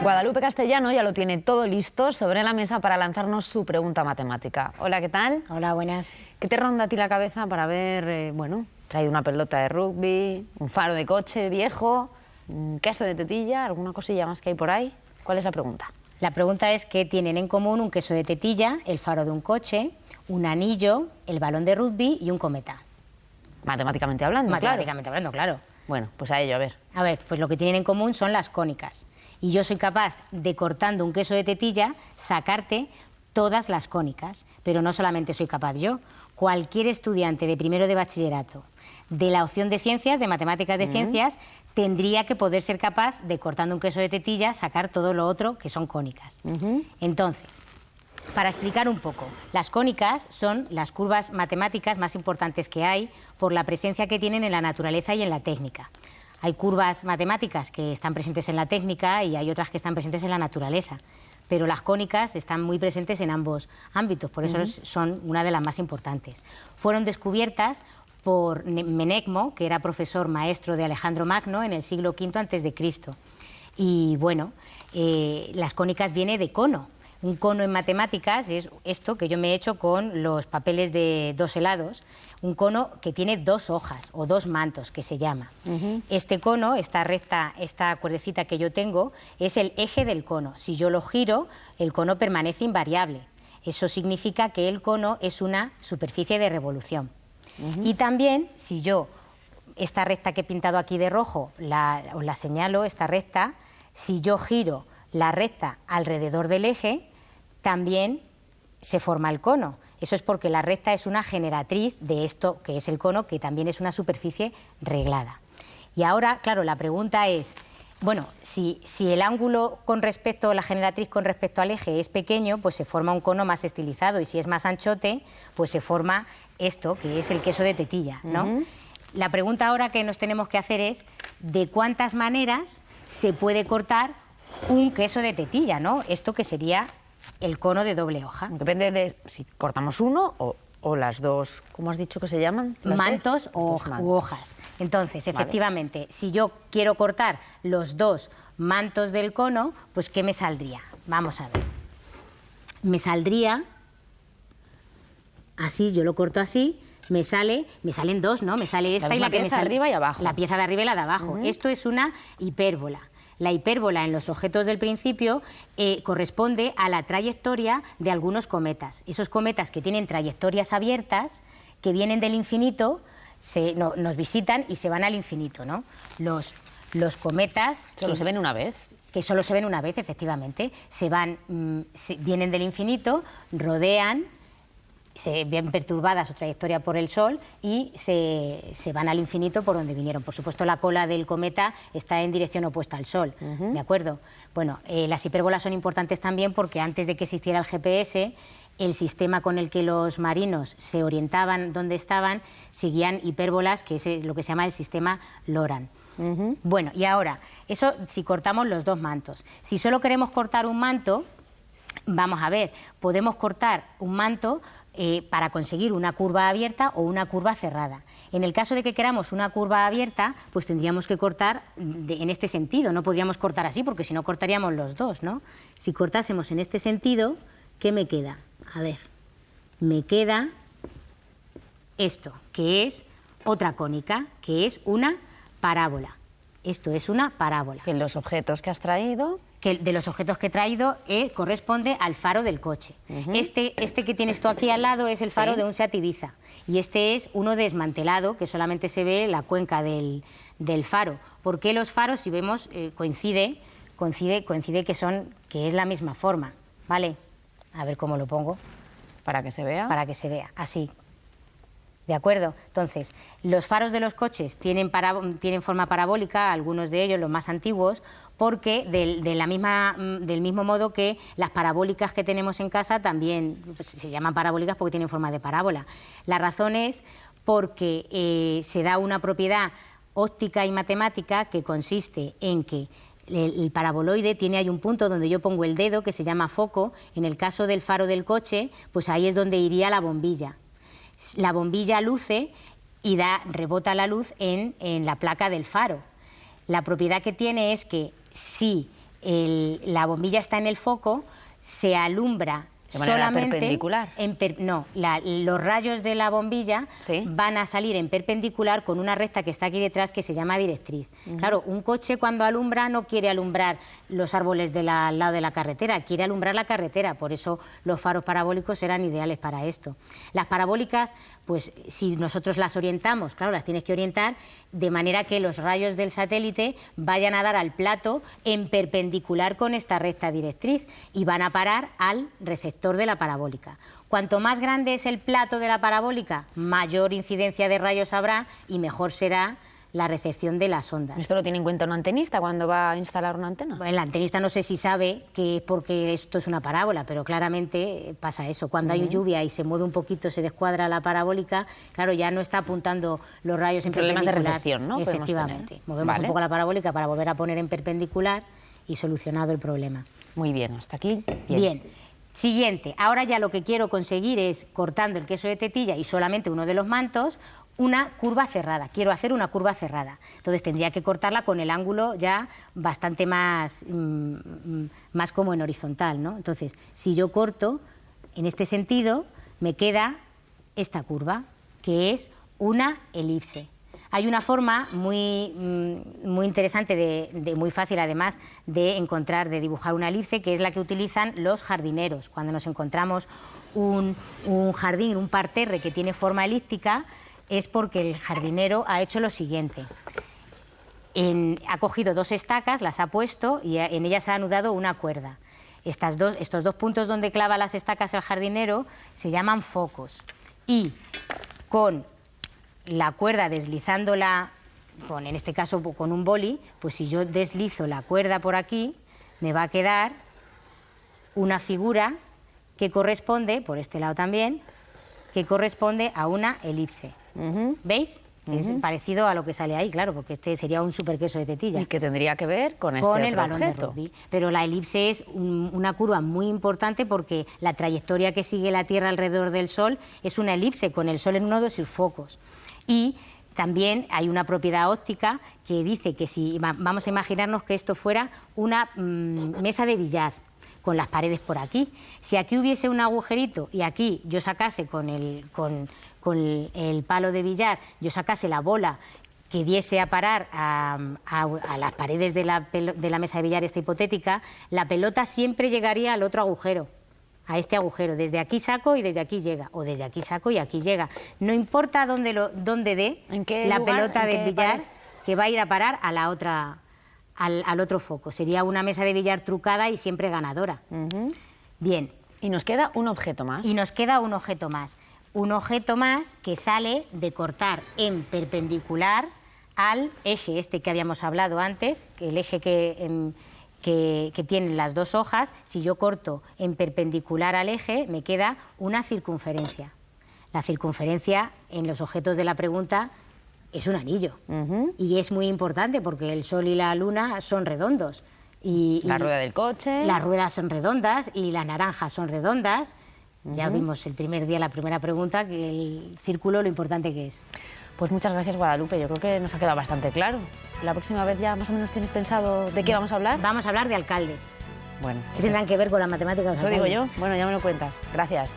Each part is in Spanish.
Guadalupe Castellano ya lo tiene todo listo sobre la mesa para lanzarnos su pregunta matemática. Hola, ¿qué tal? Hola, buenas. ¿Qué te ronda a ti la cabeza para ver, traído una pelota de rugby, un faro de coche viejo, un queso de tetilla, alguna cosilla más que hay por ahí? ¿Cuál es la pregunta? La pregunta es qué tienen en común un queso de tetilla, el faro de un coche, un anillo, el balón de rugby y un cometa. Matemáticamente hablando, Matemáticamente hablando, claro. Bueno, pues a ello, a ver. A ver, pues lo que tienen en común son las cónicas. Y yo soy capaz de, cortando un queso de tetilla, sacarte todas las cónicas. Pero no solamente soy capaz yo. Cualquier estudiante de primero de bachillerato, de la opción de ciencias, de matemáticas de ciencias, tendría que poder ser capaz de, cortando un queso de tetilla, sacar todo lo otro que son cónicas. Entonces, para explicar un poco, las cónicas son las curvas matemáticas más importantes que hay por la presencia que tienen en la naturaleza y en la técnica. Hay curvas matemáticas que están presentes en la técnica y hay otras que están presentes en la naturaleza, pero las cónicas están muy presentes en ambos ámbitos, por eso son una de las más importantes. Fueron descubiertas por Menecmo, que era profesor maestro de Alejandro Magno en el siglo V a.C. Y bueno, las cónicas vienen de cono. Un cono en matemáticas es esto que yo me he hecho con los papeles de 2 helados, un cono que tiene 2 hojas o 2 mantos, que se llama. Este cono, esta recta, esta cuerdecita que yo tengo, es el eje del cono. Si yo lo giro, el cono permanece invariable. Eso significa que el cono es una superficie de revolución. Y también, si yo, esta recta que he pintado aquí de rojo, os la señalo, esta recta, si yo giro la recta alrededor del eje, también se forma el cono. Eso es porque la recta es una generatriz de esto que es el cono, que también es una superficie reglada. Y ahora, claro, la pregunta es, bueno, si el ángulo con respecto, la generatriz con respecto al eje es pequeño, pues se forma un cono más estilizado, y si es más anchote, pues se forma esto, que es el queso de tetilla, ¿no? La pregunta ahora que nos tenemos que hacer es, ¿de cuántas maneras se puede cortar un queso de tetilla, ¿no? Esto que sería el cono de doble hoja. Depende de si cortamos uno o las dos, ¿cómo has dicho que se llaman? Mantos u hojas. Entonces, efectivamente, si yo quiero cortar los 2 mantos del cono, pues ¿qué me saldría? Vamos a ver. Me saldría así, yo lo corto así, me salen 2, ¿no? Me sale esta y la que me sale arriba y abajo. La pieza de arriba y la de abajo. Esto es una hipérbola. La hipérbola en los objetos del principio corresponde a la trayectoria de algunos cometas. Esos cometas que tienen trayectorias abiertas, que vienen del infinito, nos visitan y se van al infinito, ¿no? Los cometas... ¿Solo se ven una vez? Que solo se ven una vez, efectivamente. Vienen del infinito, rodean, se ven perturbada su trayectoria por el Sol y se van al infinito por donde vinieron. Por supuesto, la cola del cometa está en dirección opuesta al Sol, ¿de acuerdo? Bueno, las hipérbolas son importantes también porque antes de que existiera el GPS, el sistema con el que los marinos se orientaban donde estaban, seguían hipérbolas, que es lo que se llama el sistema Loran. Bueno, y ahora, eso si cortamos los 2 mantos. Si solo queremos cortar un manto, vamos a ver, podemos cortar un manto para conseguir una curva abierta o una curva cerrada. En el caso de que queramos una curva abierta, pues tendríamos que cortar en este sentido. No podríamos cortar así porque si no cortaríamos los 2, ¿no? Si cortásemos en este sentido, ¿qué me queda? A ver, me queda esto, que es otra cónica, que es una parábola. Esto es una parábola. En los objetos que has traído... Que de los objetos que he traído corresponde al faro del coche. Este que tienes tú aquí al lado es el faro de un Seat Ibiza. Y este es uno desmantelado, que solamente se ve la cuenca del faro. Porque los faros, si vemos, coincide que es la misma forma, ¿vale? A ver cómo lo pongo. Para que se vea. Para que se vea, así. ¿De acuerdo? Entonces, los faros de los coches tienen forma parabólica, algunos de ellos, los más antiguos, porque del mismo modo que las parabólicas que tenemos en casa también se llaman parabólicas porque tienen forma de parábola. La razón es porque se da una propiedad óptica y matemática que consiste en que el paraboloide tiene ahí un punto donde yo pongo el dedo que se llama foco. En el caso del faro del coche, pues ahí es donde iría la bombilla. La bombilla luce y rebota la luz en la placa del faro. La propiedad que tiene es que si la bombilla está en el foco, se alumbra ¿De manera solamente perpendicular? Los rayos de la bombilla ¿Sí? van a salir en perpendicular con una recta que está aquí detrás que se llama directriz. Claro, un coche cuando alumbra no quiere alumbrar los árboles al lado de la carretera, quiere alumbrar la carretera, por eso los faros parabólicos eran ideales para esto. Las parabólicas, pues si nosotros las orientamos, claro, las tienes que orientar de manera que los rayos del satélite vayan a dar al plato en perpendicular con esta recta directriz y van a parar al receptor de la parabólica. Cuanto más grande es el plato de la parabólica, mayor incidencia de rayos habrá y mejor será la recepción de las ondas. ¿Esto lo tiene en cuenta un antenista cuando va a instalar una antena? Bueno, el antenista no sé si sabe que es porque esto es una parábola, pero claramente pasa eso. Cuando hay lluvia y se mueve un poquito, se descuadra la parabólica, claro, ya no está apuntando los rayos en problemas perpendicular. de recepción, ¿no? Efectivamente. Movemos un poco la parabólica para volver a poner en perpendicular y solucionado el problema. Muy bien, hasta aquí. Bien. Siguiente, ahora ya lo que quiero conseguir es, cortando el queso de tetilla y solamente uno de los mantos, una curva cerrada. Quiero hacer una curva cerrada. Entonces tendría que cortarla con el ángulo ya bastante más como en horizontal, ¿no? Entonces, si yo corto en este sentido, me queda esta curva, que es una elipse. Hay una forma muy interesante, muy fácil además, de dibujar una elipse, que es la que utilizan los jardineros. Cuando nos encontramos un jardín, un parterre que tiene forma elíptica, es porque el jardinero ha hecho lo siguiente. Ha cogido dos estacas, las ha puesto y en ellas ha anudado una cuerda. Estos dos puntos donde clava las estacas el jardinero se llaman focos. Y con la cuerda deslizándola, en este caso con un boli, pues si yo deslizo la cuerda por aquí, me va a quedar una figura que corresponde, por este lado también, que corresponde a una elipse. ¿Veis? Es parecido a lo que sale ahí, claro, porque este sería un superqueso de tetilla. ¿Y qué tendría que ver con este el otro balón objeto? de rugby. Pero la elipse es una curva muy importante porque la trayectoria que sigue la Tierra alrededor del Sol es una elipse con el Sol en uno de sus focos. Y también hay una propiedad óptica que dice que si vamos a imaginarnos que esto fuera una mesa de billar con las paredes por aquí, si aquí hubiese un agujerito y aquí yo sacase con el palo de billar, yo sacase la bola que diese a parar a las paredes de la mesa de billar esta hipotética, la pelota siempre llegaría al otro agujero, a este agujero. Desde aquí saco y desde aquí llega, o desde aquí saco y aquí llega. No importa dónde dé la pelota de billar, que va a ir a parar a la otra, al otro foco. Sería una mesa de billar trucada y siempre ganadora. Bien. Y nos queda un objeto más. Y nos queda un objeto más. Un objeto más que sale de cortar en perpendicular al eje este que habíamos hablado antes, el eje que tienen las dos hojas. Si yo corto en perpendicular al eje, me queda una circunferencia. La circunferencia en los objetos de la pregunta es un anillo. Y es muy importante porque el Sol y la Luna son redondos. Y la rueda del coche. Las ruedas son redondas y las naranjas son redondas. Ya vimos el primer día, la primera pregunta, que el círculo, lo importante que es. Pues muchas gracias, Guadalupe. Yo creo que nos ha quedado bastante claro. La próxima vez ya más o menos tienes pensado de qué vamos a hablar. Vamos a hablar de alcaldes. Bueno. ¿Qué tendrán que ver con las matemáticas? Eso digo yo. Bueno, ya me lo cuentas. Gracias.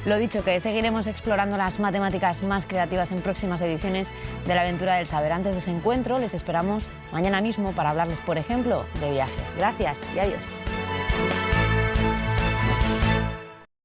Lo dicho, que seguiremos explorando las matemáticas más creativas en próximas ediciones de La Aventura del Saber. Antes de ese encuentro, les esperamos mañana mismo para hablarles, por ejemplo, de viajes. Gracias y adiós.